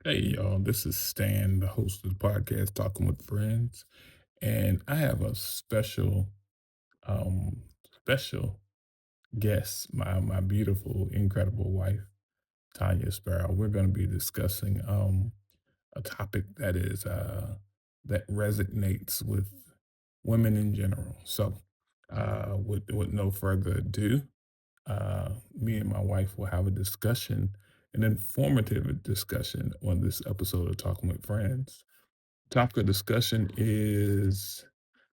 Hey y'all, this is Stan, the host of the podcast Talking with Friends, and I have a um special guest, my beautiful, incredible wife, Tonya Sparrow. We're going to be discussing a topic that resonates with women in general. So, with no further ado, me and my wife will have a discussion, an informative discussion on this episode of Talking with Friends. Topic of discussion is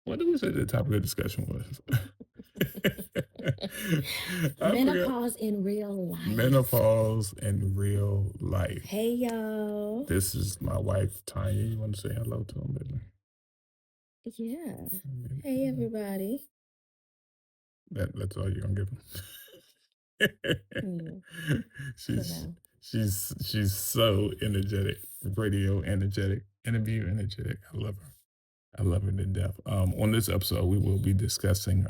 what did we say the topic of discussion was? I forgot. Menopause in real life. Menopause and real life. Hey, y'all. This is my wife, Tanya. You want to say hello to him, baby? Yeah. Hey, everybody. That's all you're gonna give him. Yeah, for she's now. she's so energetic, radio energetic, interview energetic. I love her. I love her to death. On this episode, we will be discussing,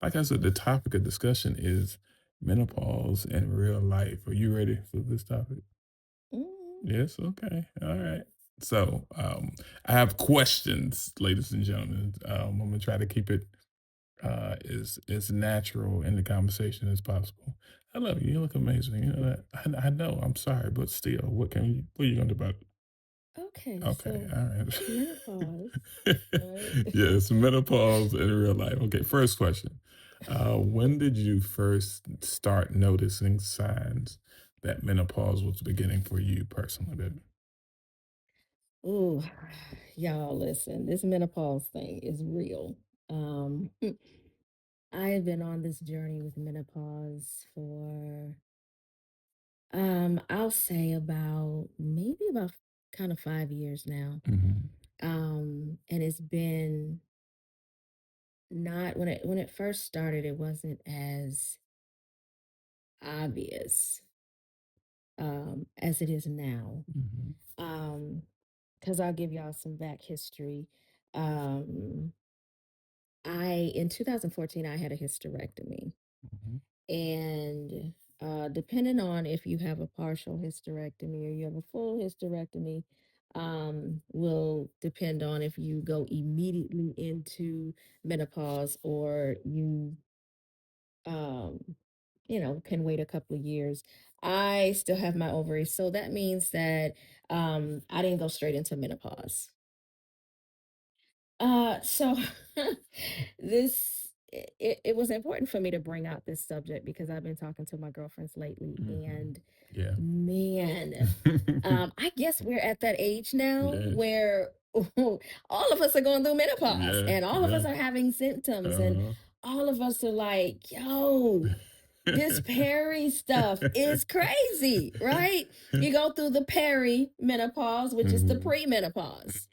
like I said, the topic of discussion is menopause in real life. Are you ready for this topic? Mm, Yes. Okay. All right. So, I have questions, ladies and gentlemen. I'm gonna try to keep it as natural in the conversation as possible. I love you. You look amazing. You know that. I know. I'm sorry, but still, what are you gonna do about it? okay, Okay, so all right. menopause, right? Yes, menopause in real life. Okay, first question. When did you first start noticing signs that menopause was beginning for you personally, baby? Ooh, y'all, listen, this menopause thing is real. I have been on this journey with menopause for, I'll say maybe about kind of 5 years now. Hmm. And it's been not when it first started, it wasn't as obvious as it is now. Hmm. Um, because I'll give y'all some back history. Um, I in 2014 I had a hysterectomy, Hmm. and depending on if you have a partial hysterectomy or you have a full hysterectomy, will depend on if you go immediately into menopause or um, can wait a couple of years. I still have my ovaries, so that means that I didn't go straight into menopause. So it was important for me to bring out this subject because I've been talking to my girlfriends lately, Hmm. and Yeah. man, I guess we're at that age now Yes. where all of us are going through menopause Yeah. and all of Yeah. us are having symptoms, and Uh-huh. all of us are like, yo, this peri stuff is crazy, right? You go through the peri menopause, which is the Hmm. pre-menopause.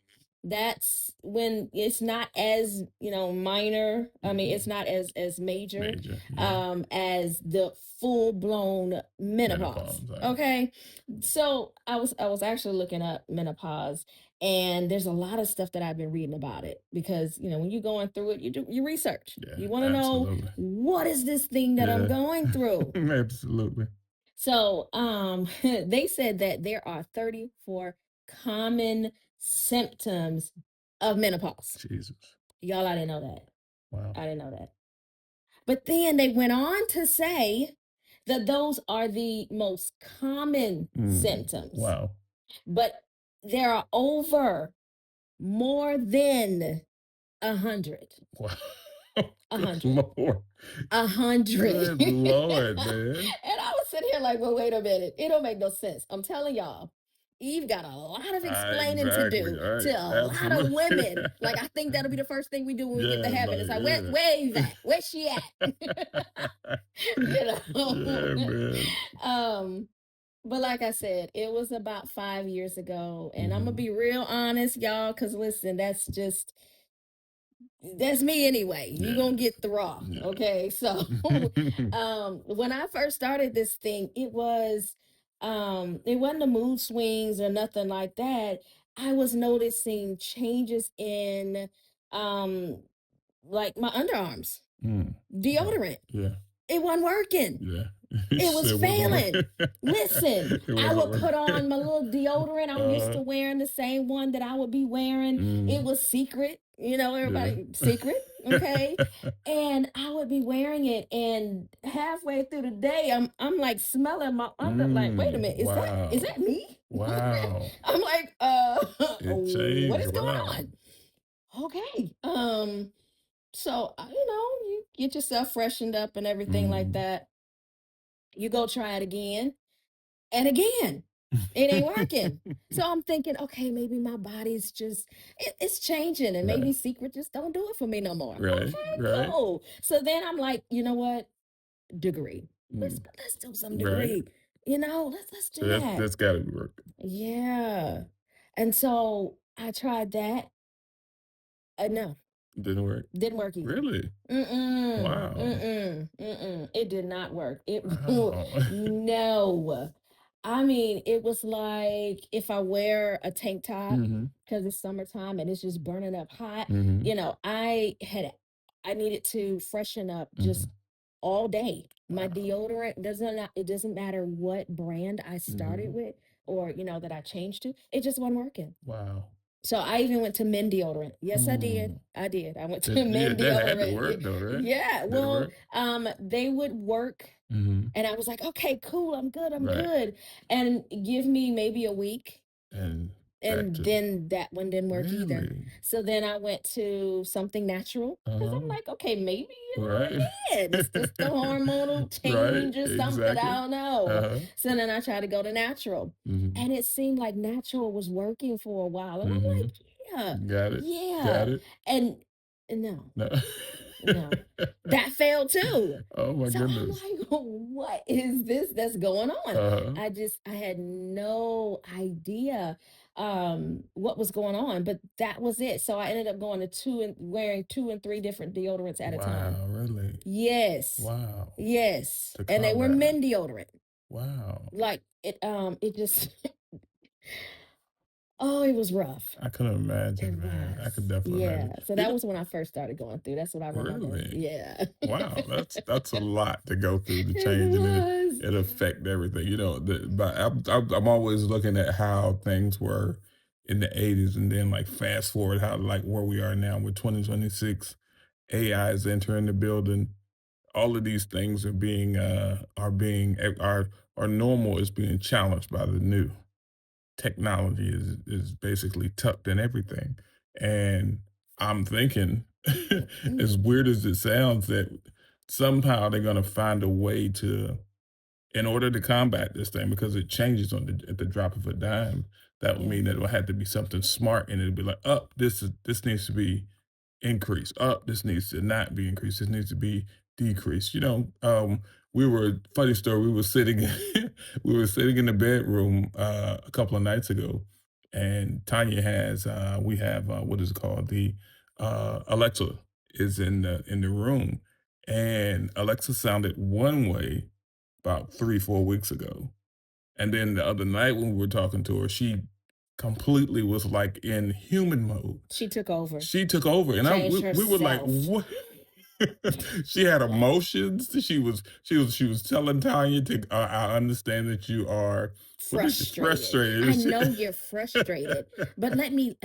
That's when it's not as, minor. I mean, it's Hmm. not as major Major. Yeah. as the full-blown menopause. Menopause. All right. Okay. So I was actually looking up menopause, and there's a lot of stuff that I've been reading about it because when you're going through it, you do your research. Yeah. You want to know Absolutely. what is this thing that I'm Yeah. going through. Absolutely. So they said that there are 34 common symptoms of menopause. Jesus. Y'all, I didn't know that. Wow. I didn't know that. But then they went on to say that those are the most common Mm. symptoms. Wow. But there are over more than 100. Wow. A Good hundred. Lord. 100. Good And Lord, man. I was sitting here like, well, wait a minute. It don't make no sense. I'm telling y'all, Eve got a lot of explaining to Exactly. do All to right. a lot of Absolutely. women. Like, I think that'll be the first thing we do when we get to Yeah, heaven. It's like, like, yeah. where Eve at? Where's she at? Yeah, you know? man. um, but like I said, it was about 5 years ago. And I'm gonna Hmm. be real honest, y'all, because listen, that's me anyway. You Yeah. gonna get the raw. Yeah. Okay. So when I first started this thing, it wasn't the mood swings or nothing like that. I was noticing changes in um like my underarms, Mm. Wow. deodorant. Yeah. It wasn't working. Yeah. You It was said what going failing. Listen, it I wasn't would put on working. my little deodorant. I'm used Uh, to wearing the same one that I would be wearing. It mm, was secret, you know, yeah. everybody secret, okay? And I would be wearing it, and halfway through the day, I'm like smelling my under, like, wait a minute, is Wow. that me? Wow. I'm like, It what changed. is going Wow. on? Okay. So you know, you get yourself freshened up and everything like Mm. that. You go try it again and again. It ain't working. So I'm thinking, okay, maybe my body's just it's changing, and maybe Right. secret just don't do it for me no more. Right. Okay, Right. cool. So then I'm like, you know what? Degree. Mm. Let's do some Right. degree. You know, let's So do that. that's gotta be working. Yeah. And so I tried that. No, Didn't work. didn't work either. Really? Mm-mm, Wow. mm-mm, mm-mm. It did not work. It Wow. no. I mean, it was like if I wear a tank top Hmm. because it's summertime and it's just burning up hot, Hmm. you know, I needed to freshen up just Hmm. all day. My Wow. deodorant it doesn't matter what brand I started Hmm. with or that I changed to, it just wasn't working. Wow. So I even went to men deodorant. Yes, I did. Mm. I did. I went to Yeah, men that had to deodorant. work though, right? Yeah. Did it Well, work? they would work, Hmm. and I was like, okay, cool. I'm good. I'm Right. good. And give me maybe a week, And back and to then that one didn't work either. really? So then I went to something natural because Uh-huh. I'm like, okay, maybe Right. it's just the hormonal Right. change or something. I Exactly. don't know. Uh-huh. So then I tried to go to natural, Hmm. and it seemed like natural was working for a while, and I'm Hmm. like, yeah, Got it. yeah, Got it. and no, No. no, that failed too. Oh my So I'm goodness. like, what is this that's going on? Uh-huh. I had no idea what was going on, but that was it. So I ended up going to two and wearing two and three different deodorants at a time. Wow, really? Yes. Wow. Yes. To And they were combat it. men deodorant. Wow. Like it just oh, it was rough. I couldn't It imagine, man. I could was. definitely Yeah. imagine. So You that know, was when I first started going through. That's what I remember. really? Yeah. Wow, that's a lot to go through to It change, and was. it affect everything. But I'm always looking at how things were in the '80s, and then like fast forward how like where we are now with 2026. AI is entering the building. All of these things are normal is being challenged by the new. Technology is basically tucked in everything. And I'm thinking, Mm, as weird as it sounds, that somehow they're gonna find a way to, in order to combat this thing, because it changes at the drop of a dime, that would yeah. mean that it will have to be something smart, and it'd be like, oh, this needs to be increase. Up, this needs to not be increased. This needs to be decreased. We were funny story. We were sitting, we were sitting in the bedroom a couple of nights ago, and Tanya has, we have, what is it called? The Alexa is in the room, and Alexa sounded one way about 3 4 weeks ago, and then the other night when we were talking to her, she completely was like in human mode. She took over, She took over, and changed we were like, herself. "What?" She had emotions. She was telling Tanya to, "I understand that you are, what is it? Frustrated. Frustrated." I And she know you're frustrated, but let me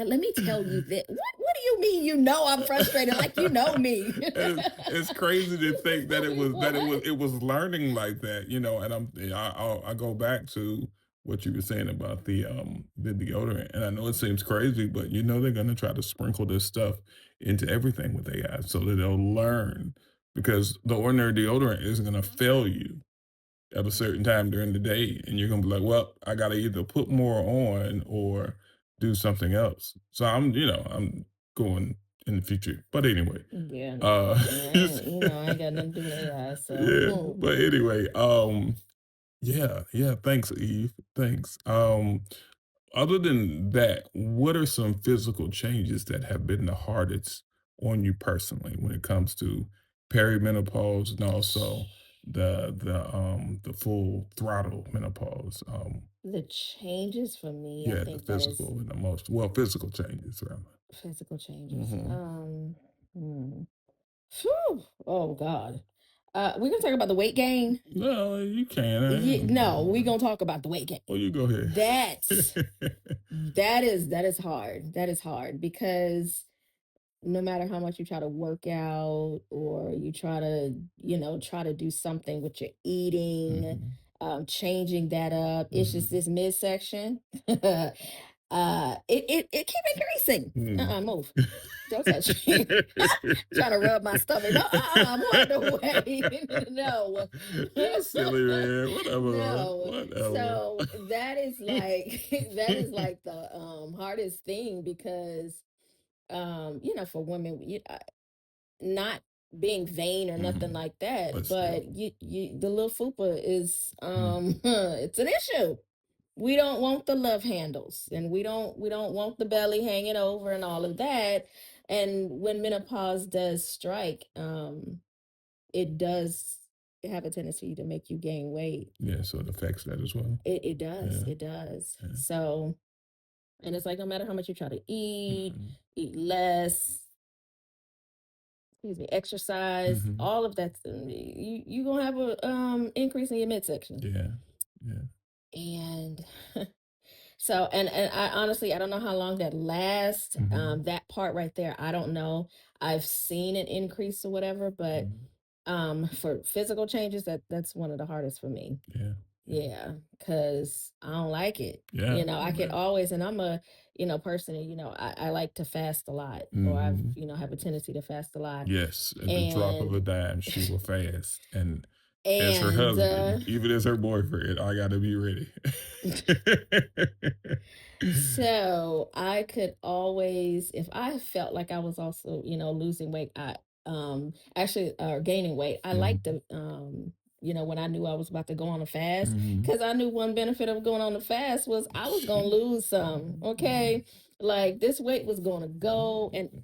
tell you that. What do you mean you know I'm frustrated? Like you know me. it's crazy to think that What? it was learning like that, and I go back to what you were saying about the deodorant, and I know it seems crazy, but they're gonna try to sprinkle this stuff into everything with AI so that they'll learn, because the ordinary deodorant is gonna fail you at a certain time during the day, and you're gonna be like, well, I gotta either put more on or do something else. So I'm going in the future. But anyway, Yeah, uh I ain't got nothing to do with AI, so yeah, but anyway, yeah, yeah, thanks, Eve. Thanks. Other than that, what are some physical changes that have been the hardest on you personally when it comes to perimenopause, and also the full throttle menopause? the changes for me, I Yeah, the think that is physical and the most, well, physical changes rather. physical changes. Hmm. Hmm. Phew. Oh God. We're gonna talk about the weight gain. No, you can. No, we're gonna talk about the weight gain. Well, you go ahead. That's that is hard. That is hard because no matter how much you try to work out or you try to, try to do something with your eating, Mhm, changing that up, it's just mhm, this midsection. It keep increasing. mm. Move. Don't touch me. Trying to rub my stomach. No, move out the way. No. You silly man. Whatever, No. whatever. So that is like that is like the hardest thing because for women, not being vain or nothing Mhm. like that, But but still. the little fupa is Mm. it's an issue. We don't want the love handles, and we don't want the belly hanging over and all of that. And when menopause does strike, it does have a tendency to make you gain weight. Yeah, so it affects that as well. It does, Yeah, it does. yeah. So, and it's like no matter how much you try to Mhm, eat less, excuse me, exercise, mhm. all of that, you gonna have a increase in your midsection. Yeah, yeah. And and I honestly I don't know how long that lasts. Mhm, That part right there, I don't know. I've seen an increase or whatever, but mhm. for physical changes, that's one of the hardest for me. Yeah, yeah. Yeah, because I don't like it. Yeah, I could yeah. always, and I'm a, person, I like to fast a lot, or I've, Mhm. have a tendency to fast a lot. Yes, at the drop of a And, dime, she will fast, and as her and, husband, even as her boyfriend, I gotta be ready. so I could always, if I felt like I was also, losing weight, I actually gaining weight, I like Mhm, to when I knew I was about to go on a fast, mhm. because I knew one benefit of going on a fast was I was gonna lose some. Mhm. Okay. Like this weight was gonna go and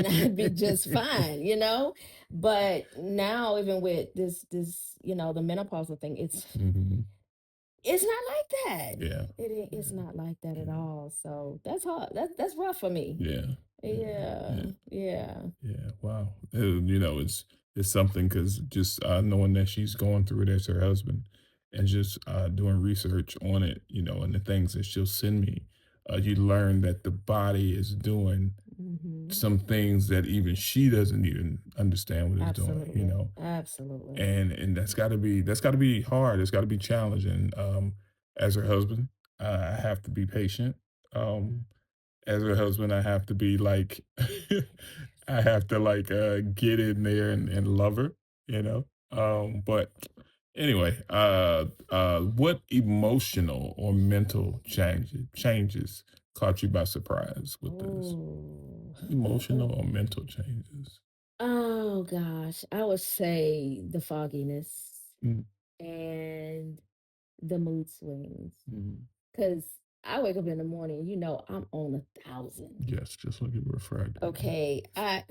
I'd be just fine. But now even with this, the menopausal thing, Mhm. it's not like that. Yeah, It's yeah, not like that at yeah, all. So that's hard. That's rough for me. yeah, yeah, Yeah, yeah. yeah. Yeah, wow. It's something because just knowing that she's going through it as her husband, and just doing research on it, and the things that she'll send me, you learn that the body is doing Hmm. some things that even she doesn't even understand what it's doing, Absolutely, absolutely. and that's got to be hard. It's got to be challenging. As her husband, I have to be patient. Um, as her husband, I have to be like, I have to like get in there and love her, you know. But anyway, what emotional or mental changes caught you by surprise with this? Oh, Emotional or mental changes? oh gosh, I would say the fogginess Mm, and the mood swings. mhm. Cause I wake up in the morning, I'm on 1,000. Yes, just like you were Friday. Okay, I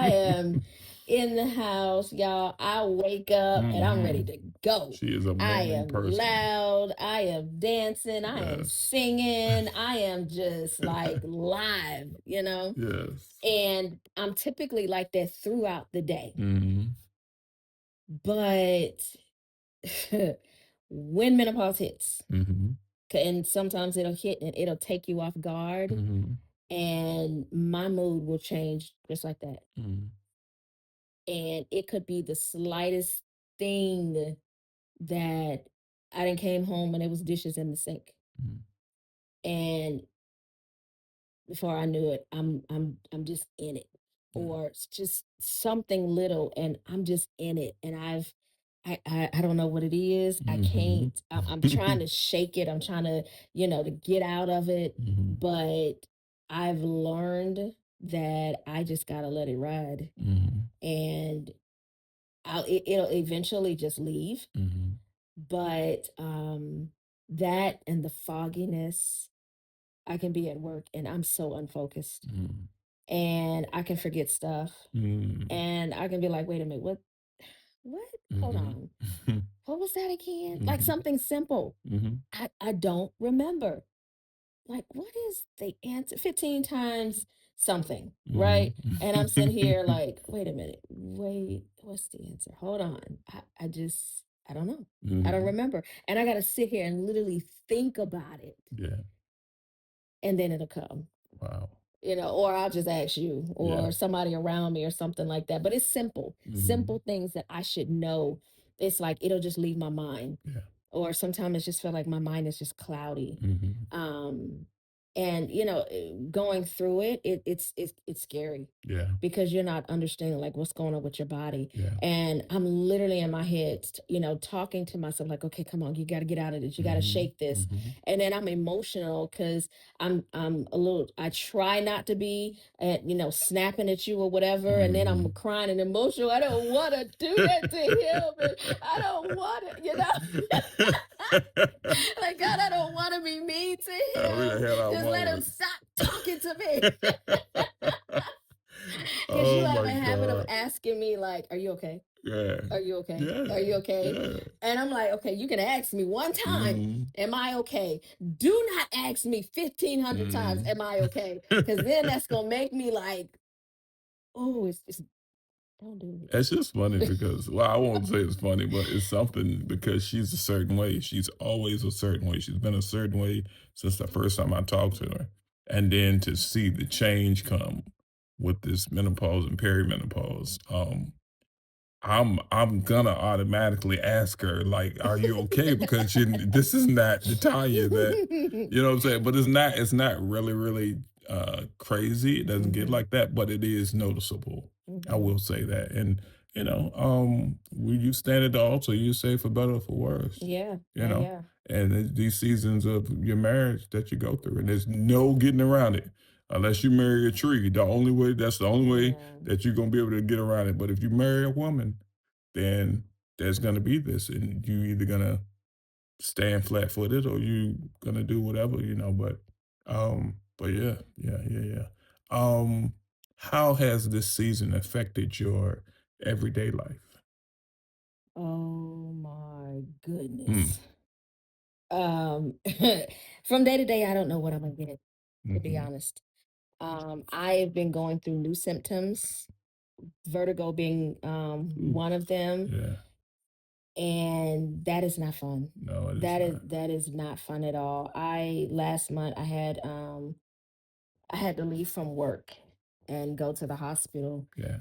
am in the house, y'all. I wake up and I'm ready Hmm. to go. She is a I morning am person. loud. I am dancing. I am Yes. singing. I am just like live. Yes. And I'm typically like that throughout the day. Hmm. But when menopause hits, Hmm. and sometimes it'll hit and it'll take you off guard, Hmm. and my mood will change just like that. Hmm. And it could be the slightest thing that I didn't came home and there was dishes in the sink. Mhm, And before I knew it, I'm just in it. yeah, Or it's just something little and I'm just in it. And I don't know what it is. I mhm. can't. I'm trying to shake it. I'm trying to, to get out of it. Mhm, But I've learned that I just gotta let it ride. mhm, And it'll eventually just leave. mhm, But that and the fogginess, I can be at work and I'm so unfocused mhm, and I can forget stuff mm, and I can be like, wait a minute, what? Hold mhm, on. What was that again? Like mhm, something simple. mhm, I don't remember. Like, what is the answer? 15 times something, right? Mhm. And I'm sitting here like, wait a minute, wait, what's the answer? Hold on. I don't know. I don't Mhm. remember. And I got to sit here and literally think about it, Yeah. and then it'll come. Wow. Or I'll just ask you Yeah. or somebody around me or something like that. But it's simple, Mhm. simple things that I should know. It's like it'll just leave my mind. Yeah. Or sometimes it just feel like my mind is just cloudy. Mhm. Um, and going through it, it's scary Yeah. because you're not understanding like what's going on with your body. Yeah. And I'm literally in my head, talking to myself like, okay, come on, you got to get out of this, you got to Mhm. shake this. Mhm. And then I'm emotional because I'm a little, I try not to be at, snapping at you or whatever, and then I'm Mhm. crying and emotional. I don't want to do that to him, and I don't want to, like, God, I don't want to be mean to We done him. had our Just let him moments. stop talking to me. Because you Oh have my a habit of God. asking me, like, are you okay? Yeah. Are you okay? Yeah. Are you okay? Yeah. And I'm like, okay, you can ask me one time, Mhm. am I okay? Do not ask me 1,500 times, Mhm. am I okay? Because then that's going to make me like, oh, it's don't do it. It's just funny because, well, I won't say it's funny, but it's something because she's a certain way. She's always a certain way. She's been a certain way since the first time I talked to her. And then to see the change come with this menopause and perimenopause, I'm gonna automatically ask her, like, "Are you okay?" Because this is not the Tanya that you know what I'm saying? But it's not really, really crazy. It doesn't get Hmm. like that, but it is noticeable. I Hmm. will say that. And when you stand at the altar, you say for better or for worse, Yeah. you know. Yeah. And it's these seasons of your marriage that you go through, and there's no getting around it. Unless you marry a tree, that's the only way Yeah. that you're gonna be able to get around it. But if you marry a woman, then there's gonna be this, and you either gonna stand flat footed or you gonna do whatever, but yeah, yeah, yeah, yeah. Um, how has this season affected your everyday life? Oh my Mm, goodness. Um, from day to day, I don't know what I'm gonna get, to be mhm, honest. I've been going through new symptoms, vertigo being ooh, one of them, yeah, and that is not fun. no, it is That is not. that is not fun at all. I last month I had to leave from work and go to the hospital Yeah,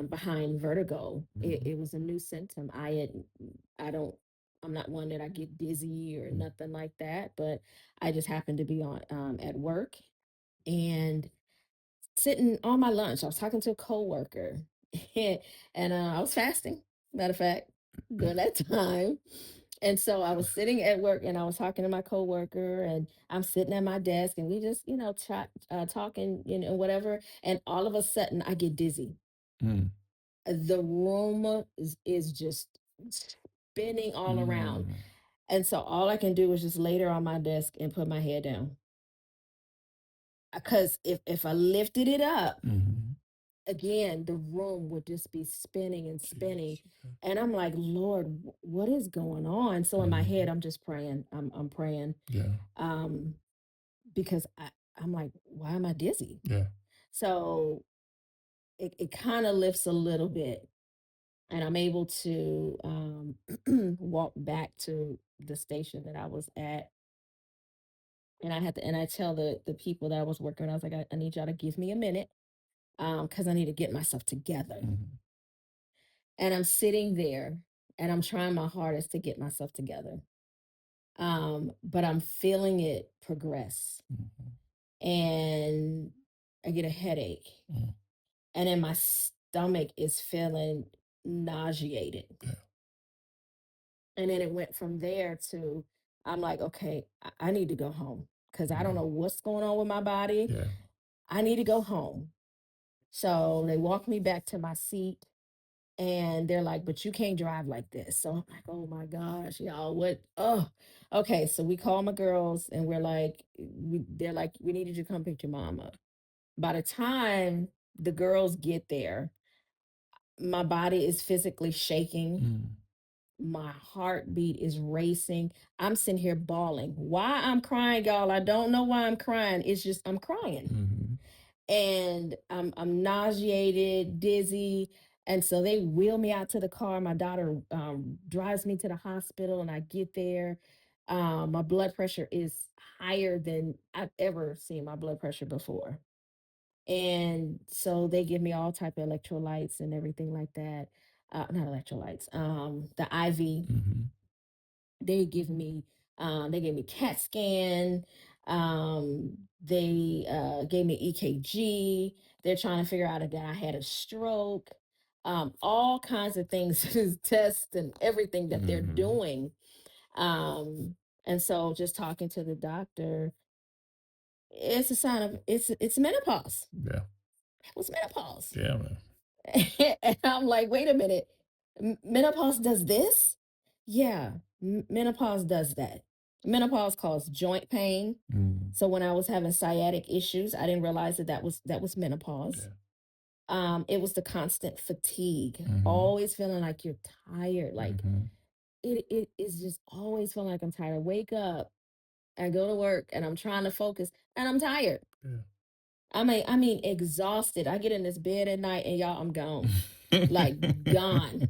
behind vertigo. It, mhm, it was a new symptom. I don't, I'm not one that I get dizzy or mm, nothing like that, but I just happened to be on at work and sitting on my lunch. I was talking to a coworker and I was fasting, matter of fact, during that time. And so I was sitting at work and I was talking to my coworker and I'm sitting at my desk and we just, talking, whatever. And all of a sudden I get dizzy. mm, The room is just spinning all around. mm, And so all I can do is just lay there on my desk and put my head down. Because if I lifted it up, mhm. again, the room would just be spinning and spinning. Yes, yes, And I'm like, Lord, what is going on? So in my head, mhm, I'm just praying. I'm praying. yeah, Um, because I'm like, why am I dizzy? yeah, So it kind of lifts a little bit. And I'm able to walk back to the station that I was at. And I tell the people that I was working with, I was like, I need y'all to give me a minute because I need to get myself together. mhm, And I'm sitting there and I'm trying my hardest to get myself together. But I'm feeling it progress. mhm, And I get a headache. mm, And then my stomach is feeling nauseated. yeah, And then it went from there to, I'm like, okay, I need to go home because I don't mhm, know what's going on with my body. yeah, I need to go home. So they walk me back to my seat and they're like, but you can't drive like this. So I'm like, oh my gosh, y'all, what? Oh, okay. So we call my girls and we're like, they're like, we needed you to come pick your mom up. By the time the girls get there, my body is physically shaking. mm, My heartbeat is racing. I'm sitting here bawling. Why I'm crying, y'all? I don't know why I'm crying. It's just I'm crying. mhm, and I'm nauseated, dizzy. And so they wheel me out to the car. My daughter drives me to the hospital, and I get there. My blood pressure is higher than I've ever seen my blood pressure before. And so they give me all type of electrolytes and everything like that. Not electrolytes, the IV. Mhm. They give me they gave me CAT scan. They gave me EKG. They're trying to figure out that I had a stroke. All kinds of things, tests and everything that they're Mhm. doing. Um, and so just talking to the doctor, it's a sign of it's menopause. Yeah. It was menopause. Yeah, man. And I'm like, wait a minute, menopause does this? Yeah, menopause does that. Menopause causes joint pain. Mm. So when I was having sciatic issues, I didn't realize that was menopause. Yeah. It was the constant fatigue, Mhm. always feeling like you're tired. Like Mhm. it is just always feeling like I'm tired. I wake up, I go to work, and I'm trying to focus, and I'm tired. Yeah. I mean, exhausted. I get in this bed at night, and y'all, I'm gone, like gone.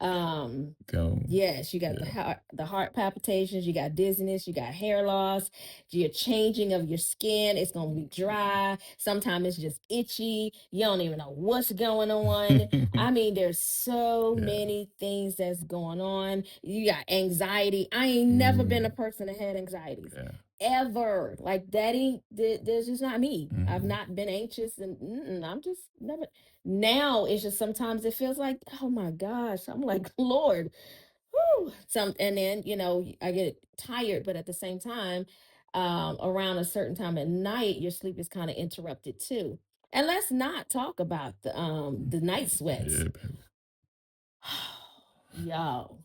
Um, Go. yes, you got Yeah. the heart palpitations, you got dizziness, you got hair loss, your changing of your skin. It's gonna be dry. Sometimes it's just itchy. You don't even know what's going on. I mean, there's so Yeah. many things that's going on. You got anxiety. I ain't never been a Mm. person that had anxieties. Yeah. Ever. Like that ain't that's just not me. I've Mhm. not been anxious, and I'm just never. Now it's just sometimes it feels like, oh my gosh, I'm like, Lord, whew. And then, I get tired, but at the same time, around a certain time at night, your sleep is kind of interrupted too. And let's not talk about the night sweats. Yeah, baby. Y'all,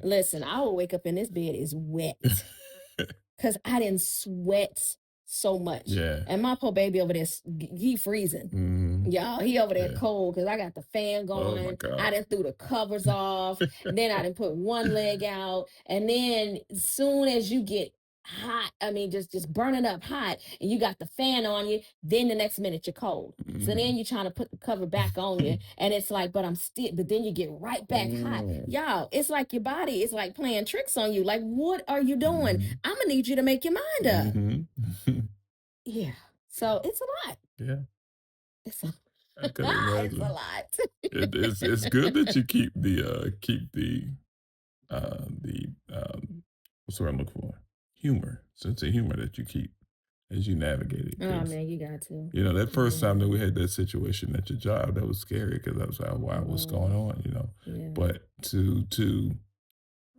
listen, I will wake up in this bed is wet because I didn't sweat so much. Yeah. And my poor baby over there, he freezing. Mhm. Y'all, he over there Yeah. cold because I got the fan Oh my going. I god. done threw the covers off. Then I done put one leg out. And then as soon as you get hot, I mean just burning up hot, and you got the fan on you, then the next minute you're cold. So then Mhm. you're trying to put the cover back on you, and it's like, but I'm still, but then you get right back hot. Mm. Y'all, it's like your body is like playing tricks on you. Like, what are you doing? Mhm. I'm gonna need you to make your mind up. Mhm. Yeah. So it's a lot. Yeah, It's a I could it's a imagine. lot. It's good that you keep the what's the word I'm looking for? Humor, sense of humor that you keep as you navigate it. Oh Because man, you got to. that first time Yeah, that we had that situation at your job, that was scary because I was like, it "Wow, what's going was. on?" Yeah. But to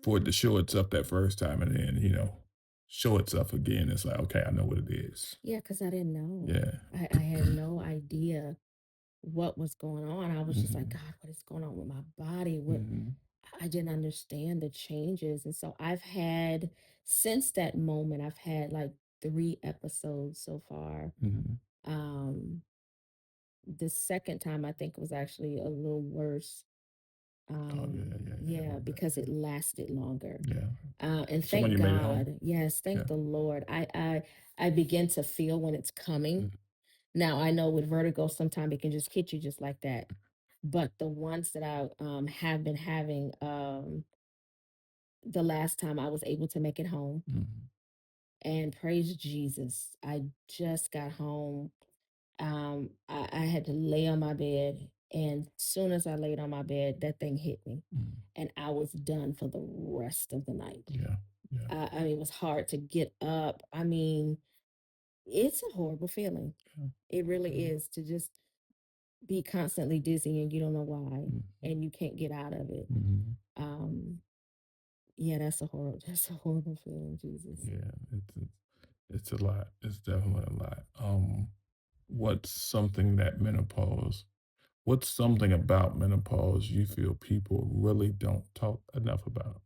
for it to show itself that first time and then, show itself again, it's like, "Okay, I know what it is." Yeah, because I didn't know. Yeah. I had no idea what was going on. I was just like, Mhm. God, what is going on with my body? What Mhm. I didn't understand the changes. And so since that moment, I've had like 3 episodes so far. Mhm. Um, the second time I think was actually a little worse. Oh, yeah, yeah, yeah, I Yeah, remember that, because it lasted longer. yeah. And So when thank you made it home? God, yes, thank Yeah. the Lord. I begin to feel when it's coming. Mhm. Now I know with vertigo, sometimes it can just hit you just like that. But the ones that I have been having, the last time I was able to make it home, Mhm. and praise Jesus, I just got home. I had to lay on my bed, and soon as I laid on my bed, that thing hit me, Mhm. and I was done for the rest of the night. Yeah. Yeah. I mean, it was hard to get up. I mean, it's a horrible feeling. Yeah. It really Yeah. is to just be constantly dizzy and you don't know why, Mhm. and you can't get out of it. Mhm. Um, yeah, that's a horrible feeling, Jesus. Yeah, it's a lot. It's definitely a lot. What's something that menopause what's something about menopause you feel people really don't talk enough about?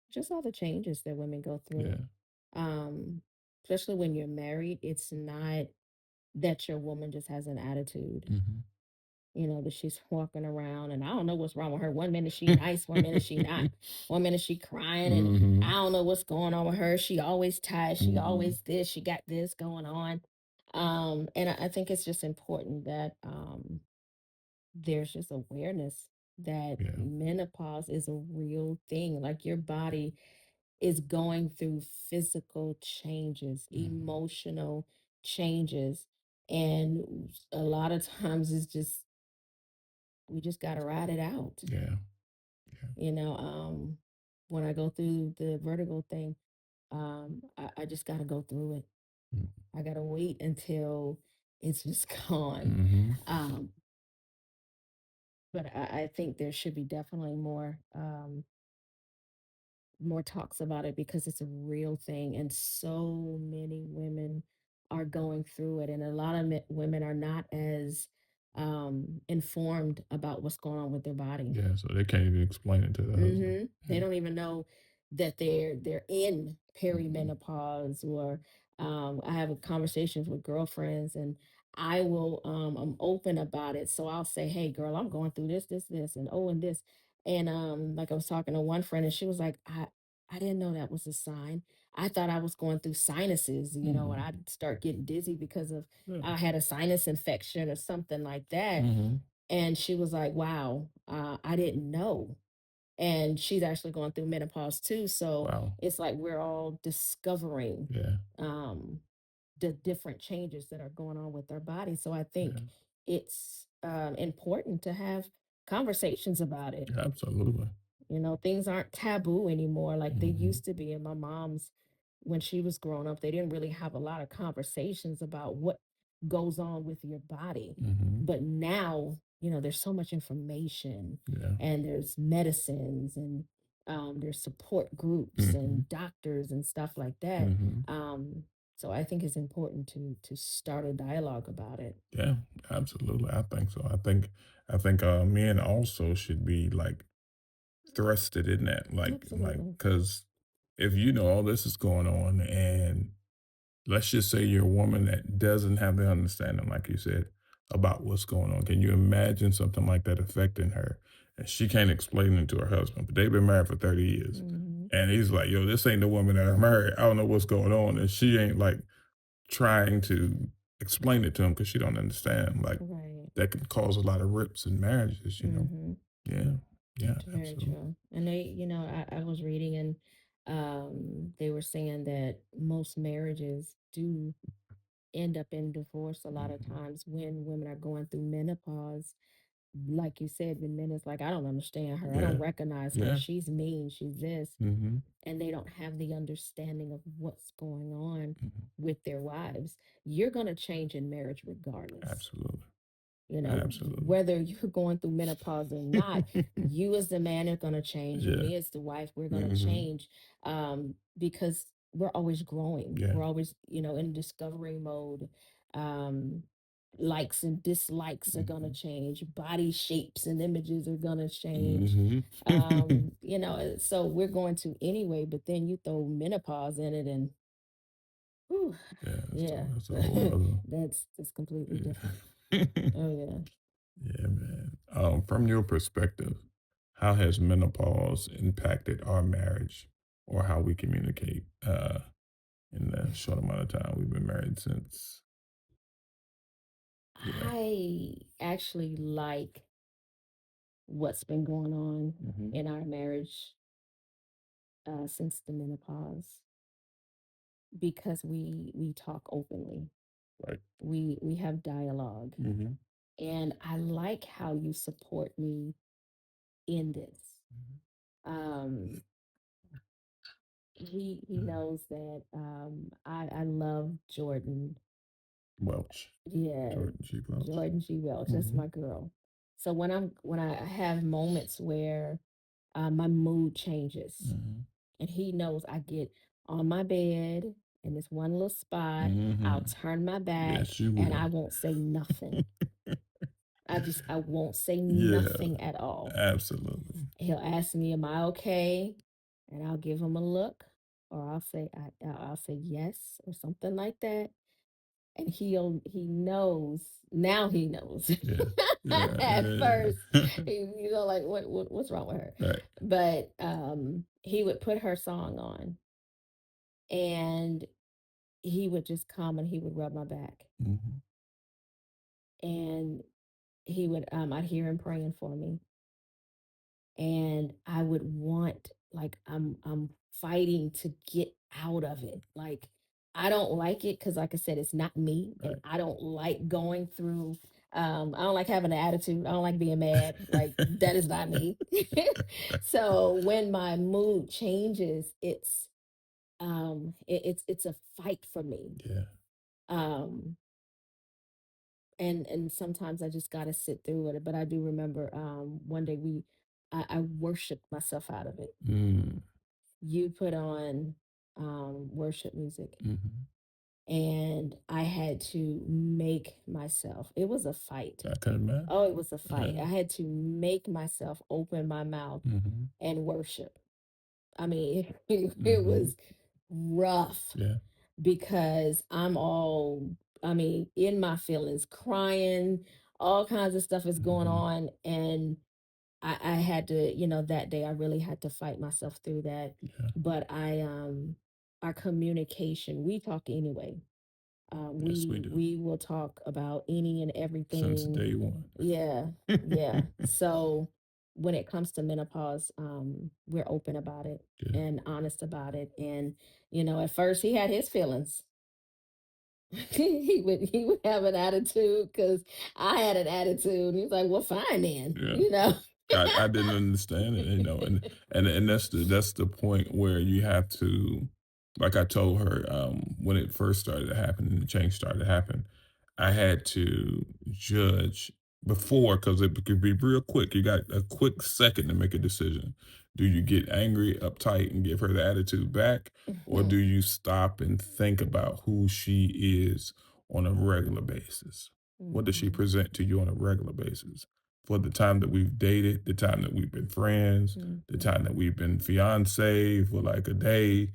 Just all the changes that women go through. Yeah. Um, Especially when you're married, it's not that your woman just has an attitude. Mhm. That she's walking around, and I don't know what's wrong with her. One minute she nice, one minute she not. One minute she crying, and I Mhm. don't know what's going on with her. She always tired. She Mhm. always this. She got this going on. And I think it's just important that there's just awareness that Yeah. menopause is a real thing. Like your body is going through physical changes, Mhm. emotional changes. And a lot of times it's just, we just got to ride it out. Yeah. Yeah. You know, when I go through the vertigo thing, I just got to go through it. Mm. I got to wait until it's just gone. Mhm. Um, but I think there should be definitely more talks about it because it's a real thing, and so many women are going through it, and a lot of women are not as informed about what's going on with their body. Yeah, so they can't even explain it to the husband. They Yeah. don't even know that they're in Mhm. perimenopause. Or I have conversations with girlfriends, and I'm open about it. So I'll say, "Hey, girl, I'm going through this, and oh, and this." And like I was talking to one friend, and she was like, "I didn't know that was a sign. I thought I was going through sinuses, and Mhm. I'd start getting dizzy because of Yeah. I had a sinus infection or something like that." Mhm. And she was like, "Wow, I didn't know." And she's actually going through menopause too. So Wow. it's like we're all discovering Yeah. um, the different changes that are going on with our body. So I think Yeah. it's important to have conversations about it. Absolutely. Things aren't taboo anymore like they Mhm. used to be. And my mom's, when she was growing up, they didn't really have a lot of conversations about what goes on with your body. Mhm. But now, there's so much information, Yeah. and there's medicines, and there's support groups Mhm. and doctors and stuff like that. Mhm. Um, so I think it's important to start a dialogue about it. Yeah, absolutely. I think so. I think men also should be like thrusted in that, like, Absolutely. because if you know all this is going on, and let's just say you're a woman that doesn't have the understanding, like you said, about what's going on. Can you imagine something like that affecting her? And she can't explain it to her husband, but they've been married for 30 years. Hmm. And he's like, yo, this ain't the woman that I married. I don't know what's going on. And she ain't like trying to explain it to him because she don't understand. Like Right. that can cause a lot of rips in marriages. Hmm. Yeah. Yeah, It's very absolutely. true. And I was reading, and they were saying that most marriages do end up in divorce a lot of Mhm. times when women are going through menopause. Like you said, the men is like, I don't understand her. I don't Yeah. recognize her. Yeah. She's mean. She's this. Mhm. And they don't have the understanding of what's going on Mhm. with their wives. You're going to change in marriage regardless. Absolutely. Absolutely. Whether you're going through menopause or not, you as the man are going to change, and Yeah. me as the wife, we're going to Mhm. change, because we're always growing. Yeah. We're always, in discovery mode. um, Likes and dislikes are going to Mhm. change, body shapes and images are going to change. Mhm. So we're going to anyway, but then you throw menopause in it, and whew, Yeah, so yeah. that's a whole nother. That's completely different. Yeah. Oh yeah. Yeah, man. From your perspective, how has menopause impacted our marriage or how we communicate in the short amount of time we've been married since? Yeah. I actually like what's been going on Hmm. in our marriage since the menopause, because we talk openly. Right. We have dialogue, Hmm. and I like how you support me in this. Um, he knows that I love Jordan. Welch. Yeah, Jordan G. Welch. Jordan G. Welch. That's Hmm. my girl. So when I have moments where my mood changes, Hmm. and he knows I get on my bed in this one little spot, I'll Hmm. turn my back Yes, you and will. I won't say nothing. I won't say Yeah, nothing at all. absolutely. He'll ask me, "Am I okay?" And I'll give him a look, or I'll say yes or something like that. And he knows now. He knows. Yeah. Yeah. At Yeah. first, Yeah. like what's wrong with her? Right. But he would put her song on, and he would just come and he would rub my back. Mhm. And I'd hear him praying for me, and I would want, like, I'm fighting to get out of it. Like, I don't like it because, like I said, it's not me, and Right. I don't like going through. I don't like having an attitude. I don't like being mad. Like, that is not me. So when my mood changes, it's a fight for me. Yeah. Um, and sometimes I just gotta sit through it. But I do remember one day I worshiped myself out of it. Mm. You put on worship music, Mhm. and I had to make myself, it was a fight. I can imagine. Oh, it was a fight. Yeah. I had to make myself open my mouth Mhm. and worship. I mean, it Mhm. was rough Yeah. because I mean, in my feelings, crying, all kinds of stuff is going Mhm. on. And I had to, that day I really had to fight myself through that. Yeah. But our communication, we talk anyway. Yes, we do. We will talk about any and Since everything. day one. Yeah, yeah. So when it comes to menopause, we're open about it Yeah. and honest about it. And at first he had his feelings. He would have an attitude because I had an attitude. He was like, "Well, fine then," Yeah. I didn't understand it, and that's the point where you have to, like I told her, when it first started to happen and the change started to happen, I had to judge before because it could be real quick. You got a quick second to make a decision. Do you get angry, uptight, and give her the attitude back, or do Mhm, you stop and think about who she is on a regular basis? What does she mhm, present to you on a regular basis? For the time that we've dated, the time that we've been friends, the mhm. time that we've been fiance for like a day.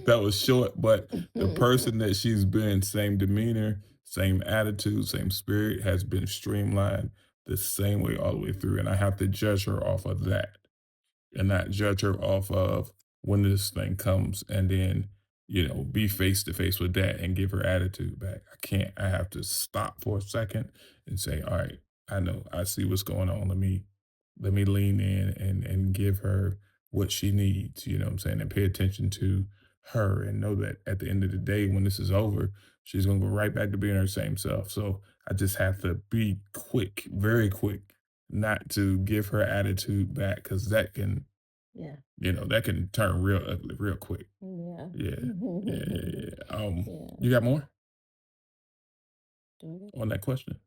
That was short, but the person that she's been, same demeanor, same attitude, same spirit, has been streamlined the same way all the way through. And I have to judge her off of that and not judge her off of when this thing comes and then, be face to face with that and give her attitude back. I can't. I have to stop for a second and say, all right, I know, I see what's going on. Let me lean in and give her what she needs, you know what I'm saying, and pay attention to her and know that at the end of the day, when this is over, she's gonna go right back to being her same self. So I just have to be quick, very quick, not to give her attitude back because Yeah, that can turn real ugly real quick. yeah. Yeah. Yeah, yeah, yeah. Yeah. You got more Do on that question?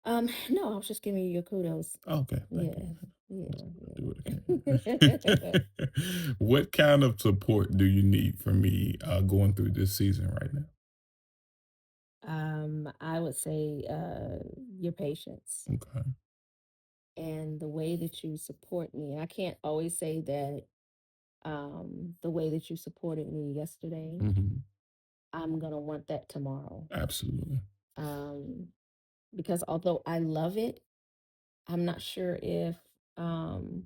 no, I was just giving you your kudos. Oh, okay, thank you. Yeah, yeah, I do what I yeah. can. What kind of support do you need from me going through this season right now? I would say your patience Okay. and the way that you support me. I can't always say that the way that you supported me yesterday, Hmm. I'm gonna want that tomorrow. Absolutely. Um, because although I love it, I'm not sure if um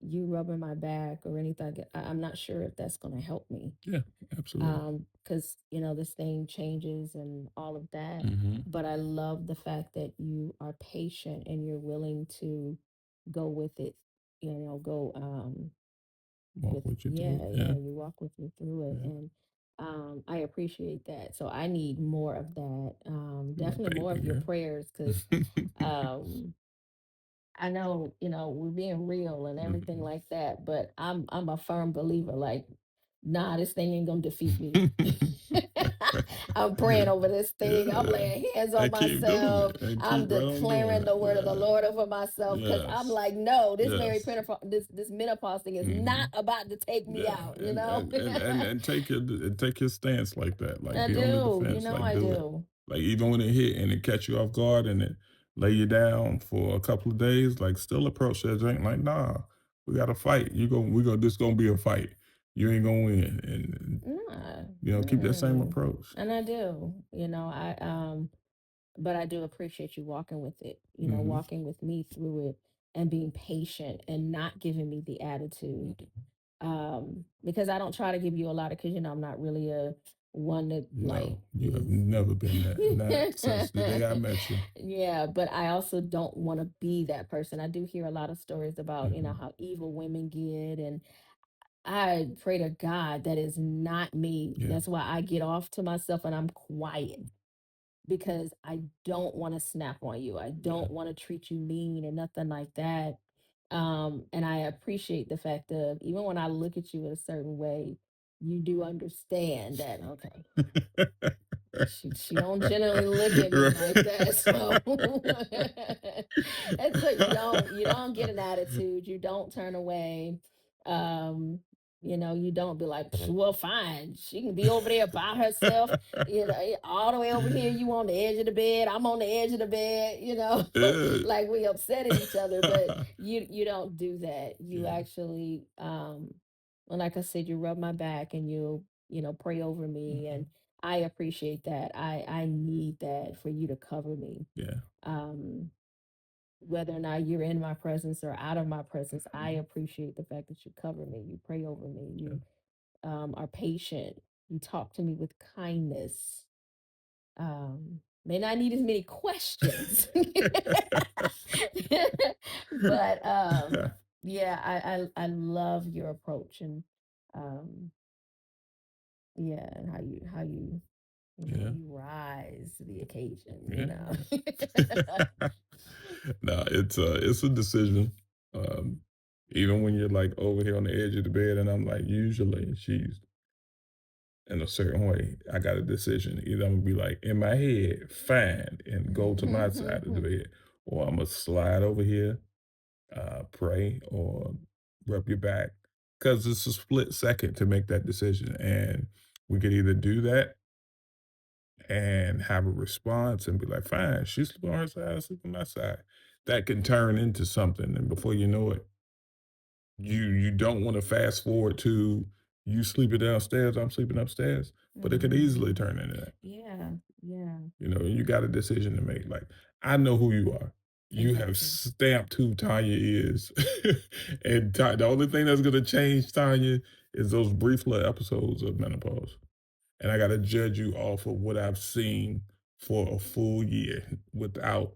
you rubbing my back or anything. I'm not sure if that's gonna help me. Yeah, absolutely. Because this thing changes and all of that. Hmm. But I love the fact that you are patient and you're willing to go with it, go Walk with, with you through yeah, it. yeah, Yeah. you walk with me through it. Yeah. And I appreciate that. So I need more of that. My Definitely more baby of your girl. prayers because um I know, we're being real and everything Hmm. like that, but I'm a firm believer, like, nah, this thing ain't gonna defeat me. I'm praying over this thing. I'm Yeah. laying hands on And keep doing myself. it. And I'm keep right on doing declaring it. the word of the Yeah. Lord over myself because I'm Yes. like, no, Yes. this menopause thing is not Mhm. about to take me Yeah, out, and take your stance like that. Like, I be on the do, defense. Like, I do it. do. Like, even when it hit and it catch you off guard and it lay you down for a couple of days, like, still approach that drink like, nah, we got to fight. This gonna be a fight. You ain't gonna win, and Nah, keep that same mm. approach. And I do, but I do appreciate you walking with it, Hmm. walking with me through it and being patient and not giving me the attitude. Because I don't try to give you a lot of, because I'm not really a one that like No, you have is never been that. Not since the day I met you. yeah, but I also don't want to be that person. I do hear a lot of stories about, Hmm. how evil women get, and I pray to God that is not me. Yeah, That's why I get off to myself and I'm quiet, because I don't want to snap on you. I yeah. don't want to treat you mean and nothing like that. And I appreciate the fact of, even when I look at you in a certain way, you do understand that, okay, she don't generally look at me like that. So and so you don't get an attitude, you don't turn away. um you don't be like, "Psh, well, fine, she can be over there by herself, all the way over here, you on the edge of the bed, I'm on the edge of the bed, Yeah. like we upset at each other." But you don't do that. You Yeah, actually, well, like I said, you rub my back and you pray over me, mhm, and I appreciate that. I need that for you to cover me. yeah, Um, Whether or not you're in my presence or out of my presence, I mhm, appreciate the fact that you cover me. You pray over me. yeah. You are patient. You talk to me with kindness. May not need as many questions, but yeah, I love your approach, and um, yeah, and how Yeah, you rise to the occasion, yeah, yeah. you know. No, it's a decision. Um, even when you're like over here on the edge of the bed, and I'm like, usually she's in a certain way. I got a decision. Either I'm gonna be like in my head, fine, and go to my side of the bed, or I'm gonna slide over here, pray, or rub your back, because it's a split second to make that decision, and we could either do that and have a response and be like, fine, she sleep on her side, I sleep on my side. That can turn into something. And before you know it, you don't want to fast forward to you sleeping downstairs, I'm sleeping upstairs. But it could easily Mhm. turn into that. Yeah, yeah, You got a decision to make. Like, I know who you are. You have exactly. stamped who Tanya is. And the only thing that's gonna change Tanya is those brief little episodes of menopause. And I gotta judge you off of what I've seen for a full year without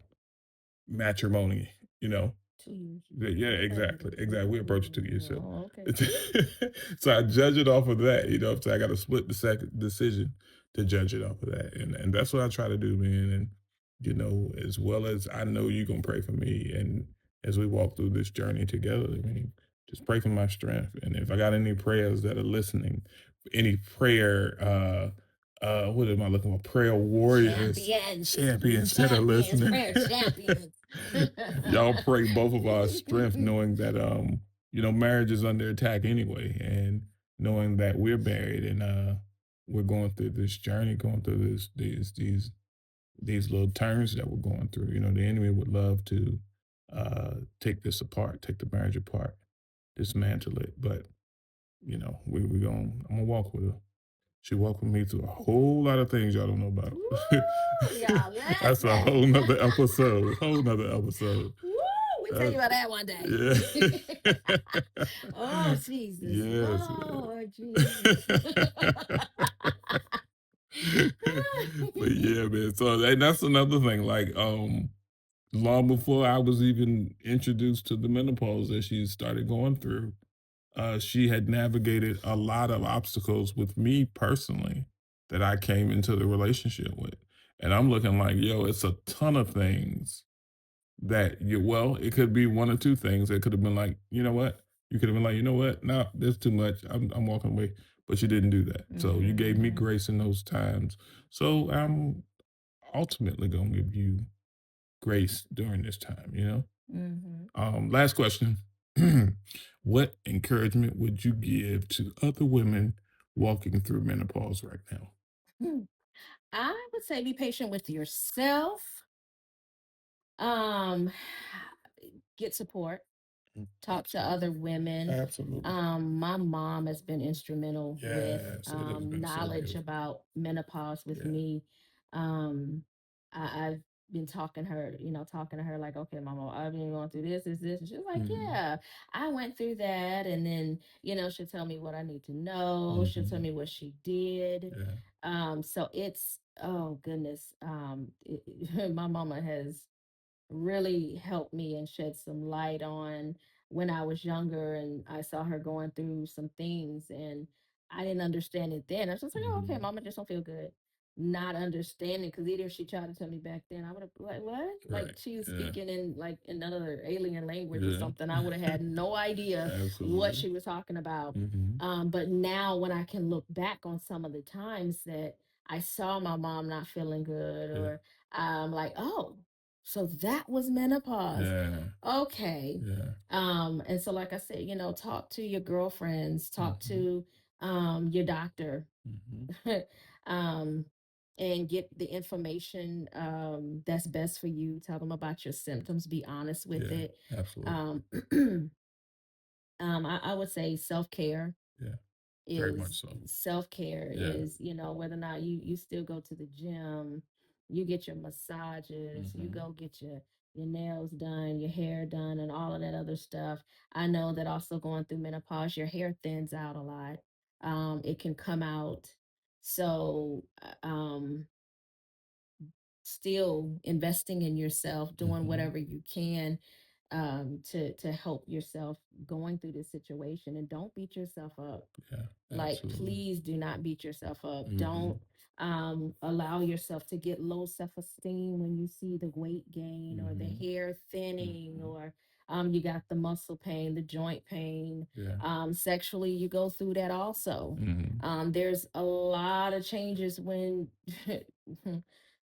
matrimony, you know? 2 years. Yeah, Oh, you exactly, did. exactly. We approach 2 years, so Oh, okay. so I judge it off of that, so I got to split the second decision to judge it off of that, and that's what I try to do, man. And as well as I know you're gonna pray for me, and as we walk through this journey together, I mean, just pray for my strength. And if I got any prayers that are listening, any prayer, what am I looking for? Prayer warriors, Champions, champions that are champions, listening. prayer champions. Y'all pray both of our strength, knowing that marriage is under attack anyway, and knowing that we're married and we're going through this journey, going through these little turns that we're going through. The enemy would love to take this apart, take the marriage apart, dismantle it. But we going I'm gonna walk with her. She walked with me through a whole lot of things y'all don't know about. Woo, y'all, That's a listen. whole nother episode. Whole nother episode. Woo, we tell Uh, you about that one day. yeah. Oh, Jesus, Yes, man. Lord Jesus. But yeah, man. So and that's another thing. Like, long before I was even introduced to the menopause that she started going through, she had navigated a lot of obstacles with me personally that I came into the relationship with. And I'm looking like, yo, it's a ton of things that it could be one or two things. It could have been like, you know what? You could have been like, you know what? No, there's too much. I'm walking away. But you didn't do that. So you gave me Mhm, grace in those times. So I'm ultimately gonna give you grace during this time. mhm. Last question. What encouragement would you give to other women walking through menopause right now? Hmm. I would say be patient with yourself. Um, get support. Mm, Talk to other women. absolutely. My mom has been instrumental with Yes, it has been so knowledge beautiful. about menopause with Yeah. me. Um, I've been talking to her like, okay, mama, I've been going through this. And she's like, Mhm. yeah, I went through that. And then, she'll tell me what I need to know. She'll tell Mhm. me what she did. Yeah. So it's, oh goodness. My mama has really helped me and shed some light on when I was younger and I saw her going through some things and I didn't understand it then. I was just like, oh, okay, Mhm. mama just don't feel good. Not understanding because either she tried to tell me back then, I would have like what? Like Right. she was Yeah. speaking in like another alien language or Yeah. something. I would have had no idea what Absolutely. she was talking about. Mhm. But now when I can look back on some of the times that I saw my mom not feeling good, Yeah. or I'm like, oh, so that was menopause. Yeah. Okay. Yeah. And so like I said, talk to your girlfriends, talk Mhm. to your doctor, Mhm. um, and get the information that's best for you. Tell them about your symptoms, be honest with Yeah. it. Absolutely. Um, I would say self-care Yeah. Very much is so. self-care Yeah. is, whether or not you still go to the gym, you get your massages, you Mhm. go get your nails done, your hair done, and all of that other stuff. I know that also going through menopause, your hair thins out a lot. It can come out. So still investing in yourself, doing Mhm. whatever you can to help yourself going through this situation, and don't beat yourself up. Yeah. Like, Absolutely. please do not beat yourself up. Don't Mhm. allow yourself to get low self-esteem when you see the weight gain or the Mhm. hair thinning, Mhm. or you got the muscle pain, the joint pain. Yeah. Sexually, you go through that also. Mhm. There's a lot of changes when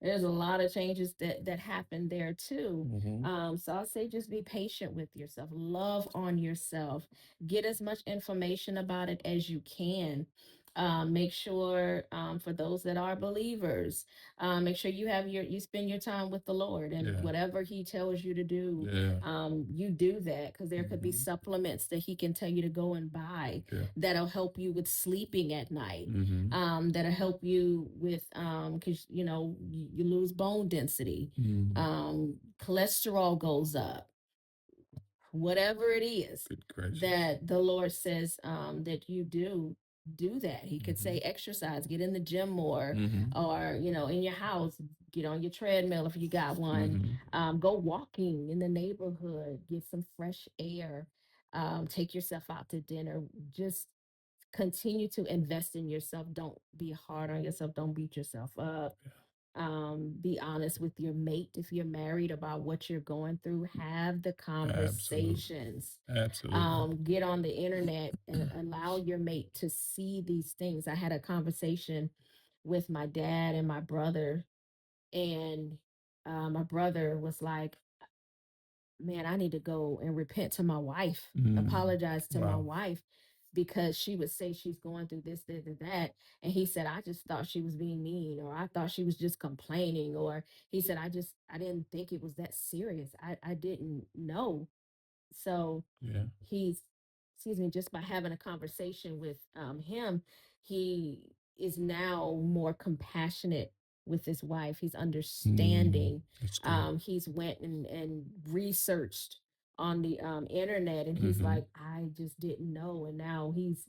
there's a lot of changes that happen there too. Mhm. So I'll say just be patient with yourself, love on yourself, get as much information about it as you can. Make sure, for those that are believers, make sure you spend your time with the Lord, and Yeah. whatever He tells you to do, Yeah. you do that, because there could be Mhm. supplements that He can tell you to go and buy Yeah. that'll help you with sleeping at night, Mhm. that'll help you with because you lose bone density, Mhm. cholesterol goes up, whatever it is Good gracious. that the Lord says that you do that. He could say Mhm. exercise, get in the gym more, Mhm. or in your house, get on your treadmill if you got one. Mhm. Go walking in the neighborhood, get some fresh air, take yourself out to dinner. Just continue to invest in yourself. Don't be hard on yourself. Don't beat yourself up. Yeah. Be honest with your mate if you're married about what you're going through. Have the Absolutely. conversations. Absolutely. Get on the internet and allow your mate to see these things. I had a conversation with my dad and my brother, and my brother was like, man, I need to go and repent to my wife, Mm. apologize to my Wow. wife, because she would say she's going through this, and that. And he said, I just thought she was being mean, or I thought she was just complaining, or he said, I didn't think it was that serious. I didn't know. So Yeah. he's, excuse me, just by having a conversation with him, he is now more compassionate with his wife. He's Mm. understanding. That's good. He's went and researched on the internet, and he's Mhm. like, I just didn't know. And now he's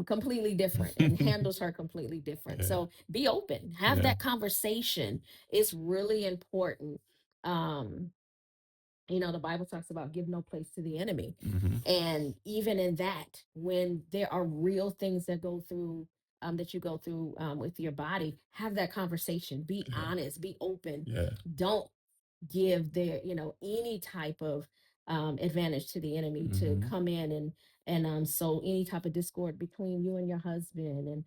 completely different and handles her completely different. Yeah. So be open, have Yeah. that conversation. It's really important. Um, the Bible talks about give no place to the enemy. Mhm. And even in that, when there are real things that go through, that you go through with your body, have that conversation. Be Yeah. honest, be open. Yeah. Don't give any type of advantage to the enemy to Mhm. come in and sow any type of discord between you and your husband. And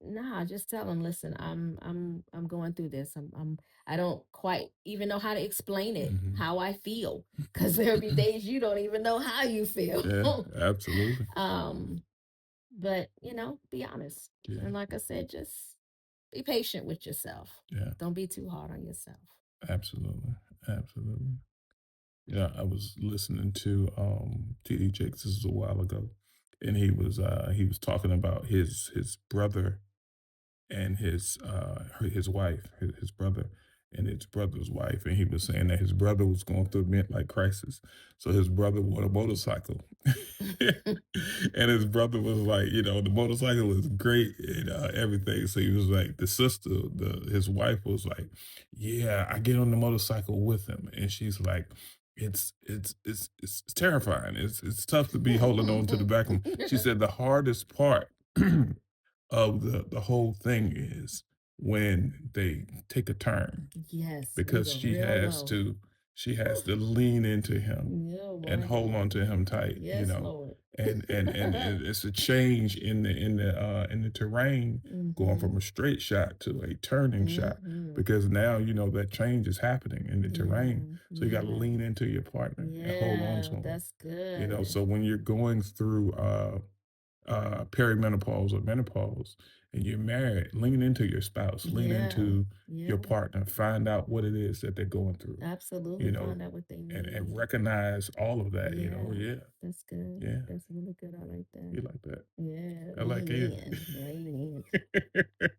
nah, just tell them, listen, I'm going through this. I don't quite even know how to explain it, Mhm. how I feel, because there'll be days you don't even know how you feel. Yeah. Absolutely. um, but be honest. Yeah. And like I said, just be patient with yourself. Yeah. Don't be too hard on yourself. Absolutely. Absolutely. Yeah, I was listening to TD Jakes, this was a while ago, and he was talking about his brother and his wife, his brother and his brother's wife, and he was saying that his brother was going through a midlife crisis, so his brother bought a motorcycle. And his brother was like, the motorcycle is great and everything. So he was like, the sister, his wife was like, yeah, I get on the motorcycle with him, and she's like, it's terrifying. It's tough to be holding on to the back of him. She said the hardest part of the whole thing is when they take a turn Yes, when you because go real low. she has to lean into him Oh and my hold on God. to him tight, Yes, Lord. and it's a change in the terrain going Mm-hmm. from a straight shot to a turning shot Mm-hmm. because now that change is happening in the terrain, Yeah. so you got to Yeah. lean into your partner and hold on to Yeah. him. That's good. So when you're going through perimenopause or menopause and you're married, lean into your spouse, lean Yeah. into your Yeah. partner, find out what it is that they're going through, you Absolutely. know, Find out what they and need. recognize all of that, Yeah. yeah, That's good. yeah, That's really good. I like that. you like that. Yeah. I like Lean you. in. Lean in. Lean in.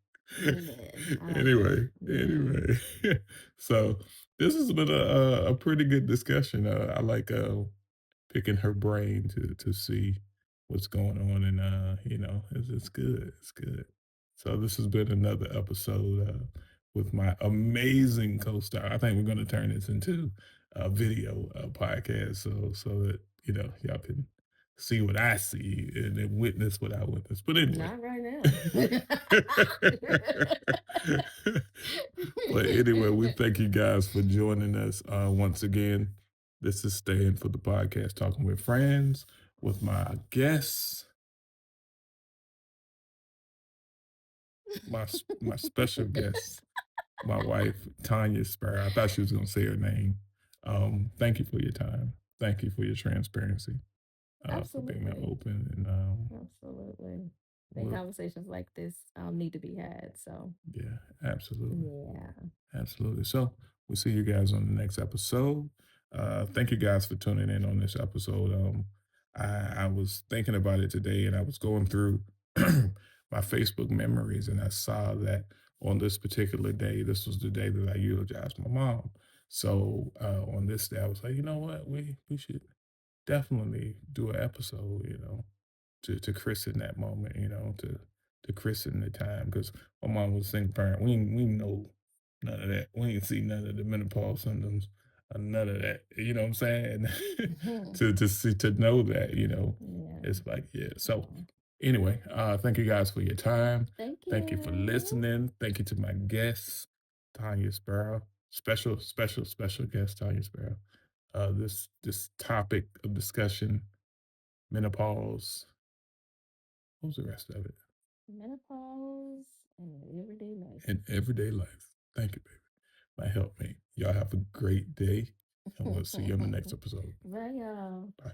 I like that. Anyway, Yeah. anyway, so this has been a pretty good discussion. I like picking her brain to see what's going on, and it's good. It's good. So this has been another episode with my amazing co-star. I think we're going to turn this into a video podcast, so that y'all can see what I see and then witness what I witness. But anyway. Not right now. But anyway, we thank you guys for joining us once again. This is Staying for the Podcast, talking with friends, with my guests, my special guest, my wife, Tonya Sparrow. I thought she was going to say her name. Thank you for your time. Thank you for your transparency, for being that Absolutely. open. And Absolutely. And we'll, conversations like this need to be had. So, yeah, absolutely. yeah. Absolutely. So we'll see you guys on the next episode. Thank you guys for tuning in on this episode. I was thinking about it today and I was going through my Facebook memories and I saw that on this particular day, this was the day that I eulogized my mom. So on this day, I was like, you know what? We should definitely do an episode, to christen that moment, to christen the time. Because my mom was a single parent. We know none of that. We ain't see none of the menopause symptoms, none of that. You know what I'm saying? To see to know that, Yeah. it's like, yeah. So Yeah. anyway, thank you guys for your time. Thank Thank you for you. listening. Thank you to my guests, Tanya Sparrow. Special, special, special guest, Tanya Sparrow. This topic of discussion, menopause. What was the rest of it? Menopause and everyday life. In everyday life. Thank you, baby. My helpmate. Y'all have a great day, and we'll see you on the next episode. Bye, y'all. Bye.